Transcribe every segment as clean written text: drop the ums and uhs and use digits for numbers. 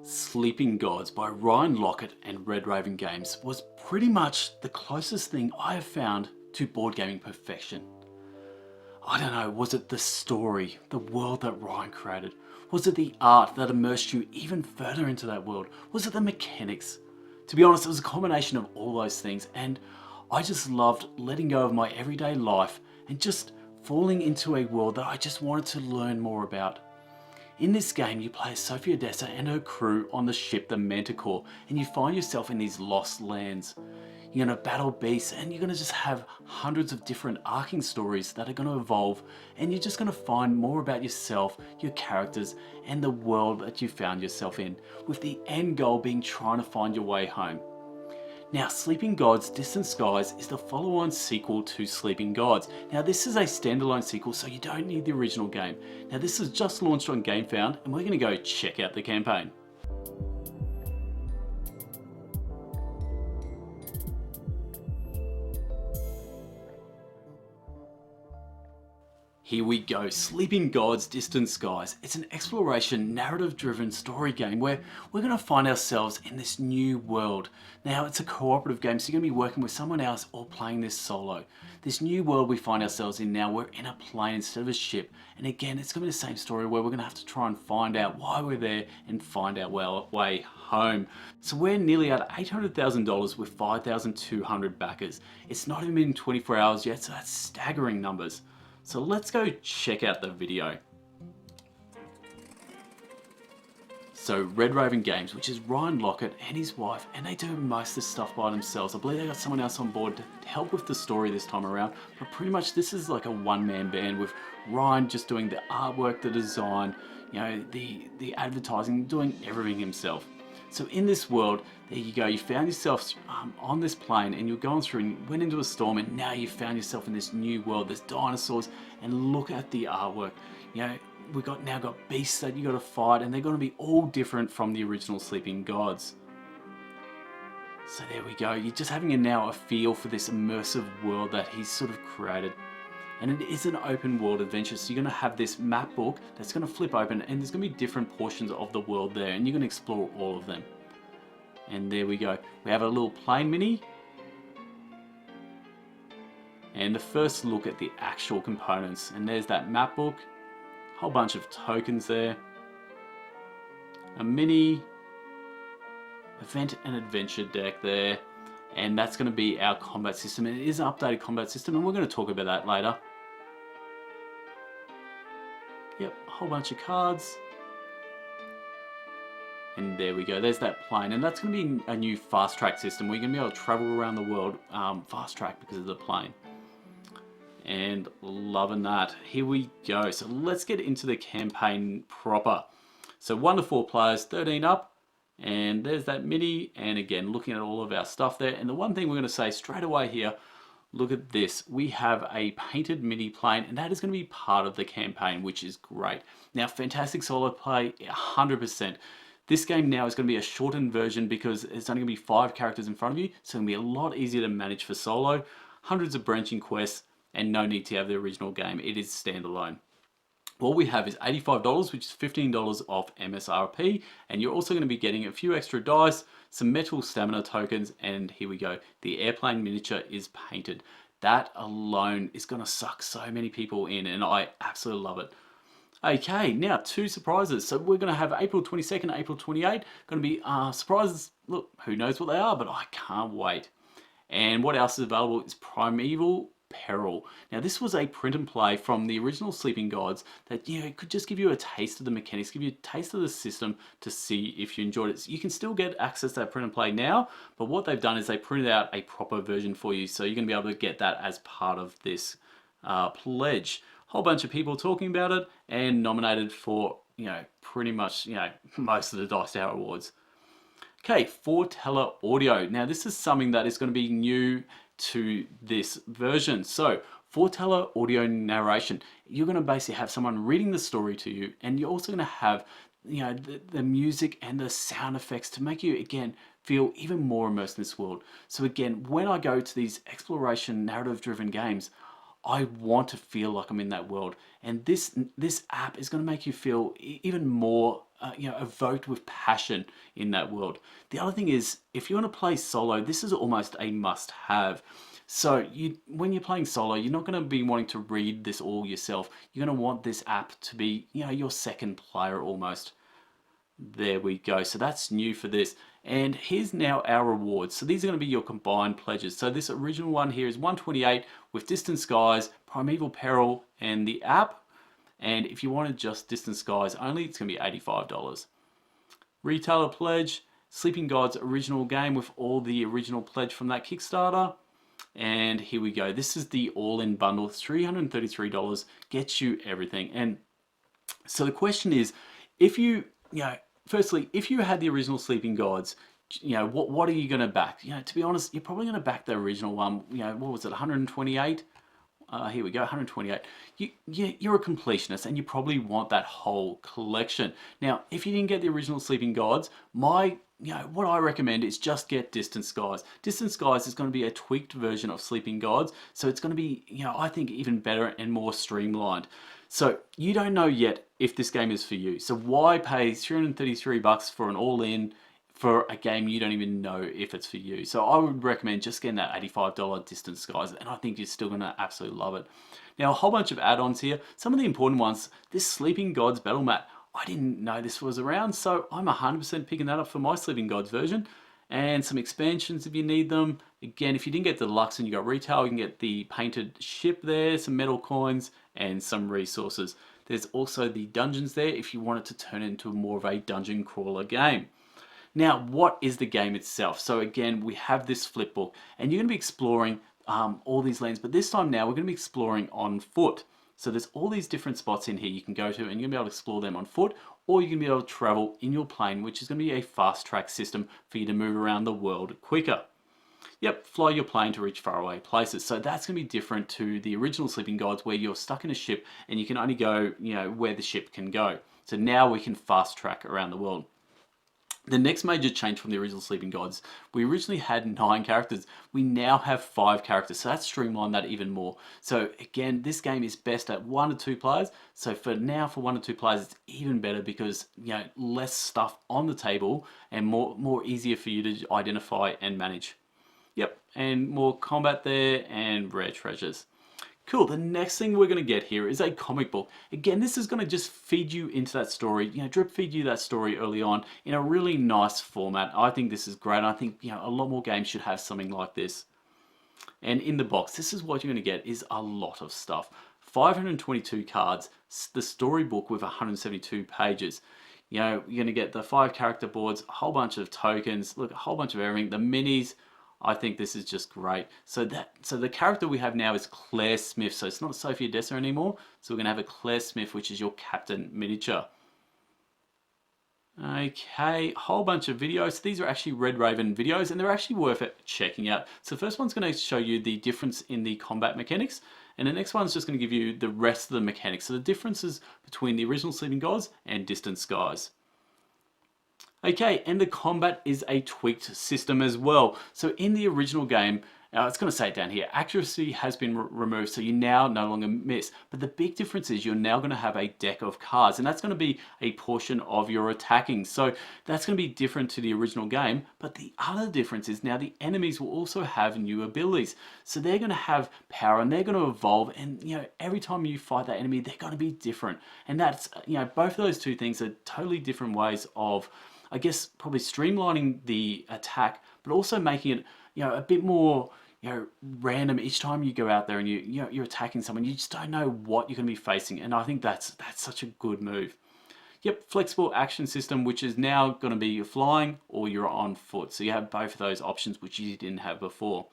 Sleeping Gods by Ryan Laukat and Red Raven Games was pretty much the closest thing I have found to board gaming perfection. I don't know, was it the story, the world that Ryan created? Was it the art that immersed you even further into that world? Was it the mechanics? To be honest, it was a combination of all those things, and I just loved letting go of my everyday life and just falling into a world that I just wanted to learn more about. In this game, you play as Sophie Odessa and her crew on the ship the Manticore, and you find yourself in these lost lands. You're going to battle beasts, and you're going to just have hundreds of different arcing stories that are going to evolve, and you're just going to find more about yourself, your characters, and the world that you found yourself in, with the end goal being trying to find your way home. Now, Sleeping Gods Distant Skies is the follow-on sequel to Sleeping Gods. Now, this is a standalone sequel, so you don't need the original game. Now, this is just launched on Gamefound, and we're going to go check out the campaign. Here we go, Sleeping Gods Distant Skies. It's an exploration, narrative-driven story game where we're going to find ourselves in this new world. Now, it's a cooperative game, so you're going to be working with someone else or playing this solo. This new world we find ourselves in now, we're in a plane instead of a ship. And again, it's going to be the same story where we're going to have to try and find out why we're there and find our way home. So we're nearly at $800,000 with 5,200 backers. It's not even been 24 hours yet, so that's staggering numbers. So let's go check out the video. So Red Raven Games, which is Ryan Laukat and his wife, and they do most of this stuff by themselves. I believe they got someone else on board to help with the story this time around, but pretty much this is like a one-man band with Ryan just doing the artwork, the design, you know, the advertising, doing everything himself. So in this world, there you go, you found yourself on this plane and you're going through and you went into a storm, and now you found yourself in this new world. There's dinosaurs, and look at the artwork. You know, we've now got beasts that you got to fight, and they're going to be all different from the original Sleeping Gods. So there we go, you're just having now a feel for this immersive world that he's sort of created. And it is an open world adventure, so you're going to have this map book that's going to flip open, and there's going to be different portions of the world there, and you're going to explore all of them. And there we go, we have a little plane mini, and the first look at the actual components. And there's that map book, a whole bunch of tokens there, a mini event and adventure deck there, and that's going to be our combat system. It is an updated combat system, and we're going to talk about that later. Yep, a whole bunch of cards. And there we go, there's that plane, and that's going to be a new fast track system. We're going to be able to travel around the world fast track because of the plane. And loving that. Here we go, so let's get into the campaign proper. So 1 to 4 players, 13 up. And there's that mini, and again, looking at all of our stuff there. And the one thing we're going to say straight away here, look at this. We have a painted mini plane, and that is going to be part of the campaign, which is great. Now, fantastic solo play, 100%. This game now is going to be a shortened version because it's only going to be 5 characters in front of you, so it's going to be a lot easier to manage for solo. Hundreds of branching quests, and no need to have the original game. It is standalone. What we have is $85, which is $15 off MSRP, and you're also going to be getting a few extra dice, some metal stamina tokens, and here we go, the airplane miniature is painted. That alone is going to suck so many people in, and I absolutely love it. Okay, now 2 surprises. So we're going to have April 22nd, April 28th, going to be surprises. Look, who knows what they are, but I can't wait. And what else is available is Primeval Peril. Now, this was a print and play from the original Sleeping Gods that, you know, it could just give you a taste of the mechanics, give you a taste of the system to see if you enjoyed it. So you can still get access to that print and play now, but what they've done is they printed out a proper version for you, so you're going to be able to get that as part of this pledge. Whole bunch of people talking about it, and nominated for, you know, pretty much, you know, most of the Dice Tower awards. Okay, foreteller audio. Now, this is something that is going to be new to this version. So foreteller audio narration, you're going to basically have someone reading the story to you, and you're also going to have, you know, the music and the sound effects to make you, again, feel even more immersed in this world. So again, when I go to these exploration narrative driven games, I want to feel like I'm in that world, and this app is going to make you feel even more evoked with passion in that world. The other thing is, if you want to play solo, this is almost a must-have. So when you're playing solo, you're not going to be wanting to read this all yourself. You're going to want this app to be, your second player almost. There we go. So that's new for this. And here's now our rewards. So these are going to be your combined pledges. So this original one here is 128 with Distant Skies, Primeval Peril, and the app. And if you wanted just Distant Skies only, it's going to be $85. Retailer pledge, Sleeping Gods original game with all the original pledge from that Kickstarter. And here we go. This is the all-in bundle. $333 gets you everything. And so the question is, if you, firstly, if you had the original Sleeping Gods, what are you going to back? To be honest, you're probably going to back the original one. What was it, 128? Here we go, 128. You're a completionist and you probably want that whole collection. Now, if you didn't get the original Sleeping Gods, what I recommend is just get Distant Skies. Distant Skies is going to be a tweaked version of Sleeping Gods, so it's going to be, I think even better and more streamlined. So you don't know yet if this game is for you. So why pay $333 for an all-in for a game you don't even know if it's for you? So I would recommend just getting that $85 Distant Skies, and I think you're still going to absolutely love it. Now, a whole bunch of add-ons here. Some of the important ones, this Sleeping Gods battle mat, I didn't know this was around, so I'm 100% picking that up for my Sleeping Gods version. And some expansions if you need them. Again, if you didn't get the deluxe and you got retail, you can get the painted ship there, some metal coins, and some resources. There's also the dungeons there if you want it to turn into more of a dungeon crawler game. Now, what is the game itself? So again, we have this flip book, and you're going to be exploring all these lands, but this time now we're going to be exploring on foot. So there's all these different spots in here you can go to, and you're going to be able to explore them on foot, or you're going to be able to travel in your plane, which is going to be a fast track system for you to move around the world quicker. Yep, fly your plane to reach faraway places. So that's going to be different to the original Sleeping Gods, where you're stuck in a ship and you can only go, where the ship can go. So now we can fast track around the world. The next major change from the original Sleeping Gods, we originally had 9 characters. We now have 5 characters, so that's streamlined that even more. So again, this game is best at 1 to 2 players. So for 1 to 2 players, it's even better because less stuff on the table and more easier for you to identify and manage. Yep, and more combat there and rare treasures. Cool, the next thing we're going to get here is a comic book. Again, this is going to just feed you into that story, drip feed you that story early on in a really nice format. I think this is great. I think, a lot more games should have something like this. And in the box, this is what you're going to get is a lot of stuff. 522 cards, the storybook with 172 pages. You're going to get the 5 character boards, a whole bunch of tokens, look, a whole bunch of everything, the minis. I think this is just great. So the character we have now is Claire Smith. So it's not Sophia Dessa anymore. So we're going to have a Claire Smith, which is your captain miniature. Okay, a whole bunch of videos. These are actually Red Raven videos, and they're actually worth it checking out. So the first one's going to show you the difference in the combat mechanics, and the next one's just going to give you the rest of the mechanics. So the differences between the original Sleeping Gods and Distant Skies. Okay, and the combat is a tweaked system as well. So in the original game, it's going to say it down here, accuracy has been removed, so you now no longer miss. But the big difference is you're now going to have a deck of cards, and that's going to be a portion of your attacking. So that's going to be different to the original game, but the other difference is now the enemies will also have new abilities. So they're going to have power, and they're going to evolve, and every time you fight that enemy, they're going to be different. And that's, both of those two things are totally different ways of, I guess, probably streamlining the attack, but also making it, a bit more, random each time you go out there and you're attacking someone. You just don't know what you're going to be facing, and I think that's such a good move. Yep, flexible action system, which is now going to be you're flying or you're on foot. So you have both of those options, which you didn't have before.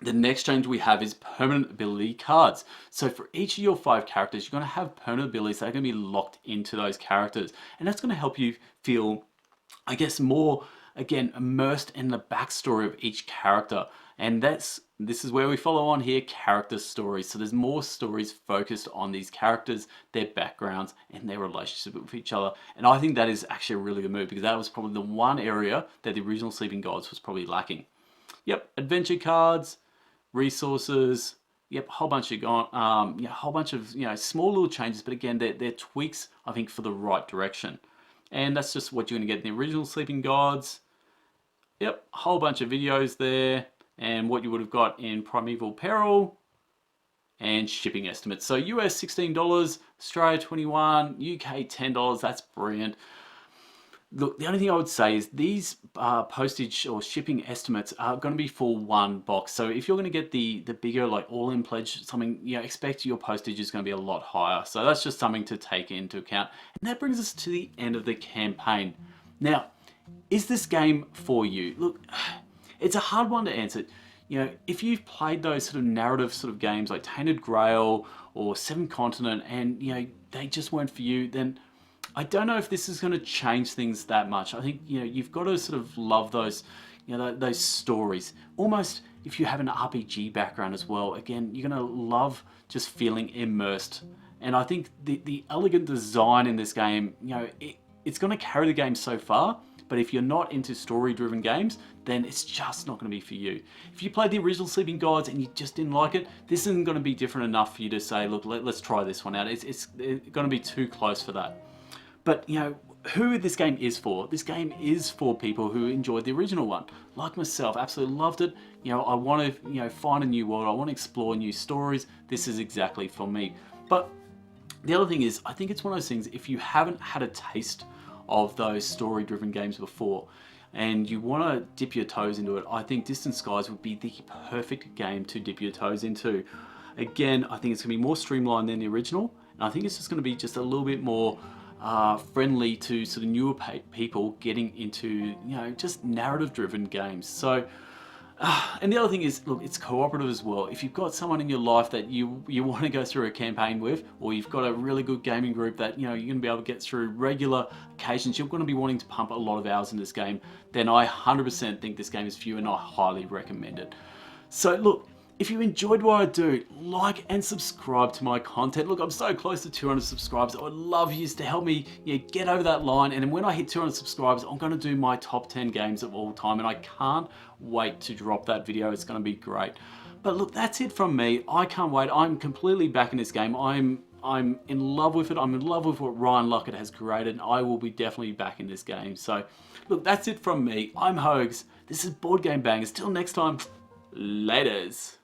The next change we have is permanent ability cards. So for each of your 5 characters, you're going to have permanent abilities that are going to be locked into those characters. And that's going to help you feel, I guess, more, again, immersed in the backstory of each character. And this is where we follow on here, character stories. So there's more stories focused on these characters, their backgrounds, and their relationship with each other. And I think that is actually a really good move, because that was probably the one area that the original Sleeping Gods was probably lacking. Yep, adventure cards, resources, Yep, a whole bunch of yeah, a whole bunch of small little changes, but again, they're tweaks I think for the right direction, and that's just what you're going to get in the original Sleeping Gods. Yep, a whole bunch of videos there, and what you would have got in Primeval Peril, and shipping estimates. So US $16, Australia 21, UK $10. That's brilliant. Look, the only thing I would say is these postage or shipping estimates are going to be for one box. So if you're going to get the bigger, like all-in pledge, something, expect your postage is going to be a lot higher. So that's just something to take into account. And that brings us to the end of the campaign. Now, is this game for you? Look, it's a hard one to answer. If you've played those sort of narrative sort of games like Tainted Grail or Seven Continent, and they just weren't for you, then I don't know if this is going to change things that much. I think you've got to sort of love those those stories. Almost if you have an RPG background as well, again, you're going to love just feeling immersed. And I think the elegant design in this game, it's going to carry the game so far. But if you're not into story-driven games, then it's just not going to be for you. If you played the original Sleeping Gods and you just didn't like it, this isn't going to be different enough for you to say, look, let's try this one out. It's going to be too close for that. But, who this game is for? This game is for people who enjoyed the original one. Like myself, absolutely loved it. I want to, find a new world. I want to explore new stories. This is exactly for me. But the other thing is, I think it's one of those things, if you haven't had a taste of those story-driven games before, and you want to dip your toes into it, I think Distant Skies would be the perfect game to dip your toes into. Again, I think it's going to be more streamlined than the original, and I think it's just going to be just a little bit more friendly to sort of newer people getting into just narrative-driven games. So. And the other thing is, look, it's cooperative as well. If you've got someone in your life that you want to go through a campaign with, or you've got a really good gaming group that you're going to be able to get through regular occasions, you're going to be wanting to pump a lot of hours in this game, then I 100% think this game is for you, and I highly recommend it. So look, if you enjoyed what I do, like and subscribe to my content. Look, I'm so close to 200 subscribers. I would love you to help me get over that line. And then when I hit 200 subscribers, I'm going to do my top 10 games of all time. And I can't wait to drop that video. It's going to be great. But look, that's it from me. I can't wait. I'm completely back in this game. I'm in love with it. I'm in love with what Ryan Laukat has created. And I will be definitely back in this game. So look, that's it from me. I'm Hoges. This is Board Game Bangers. Till next time, laters.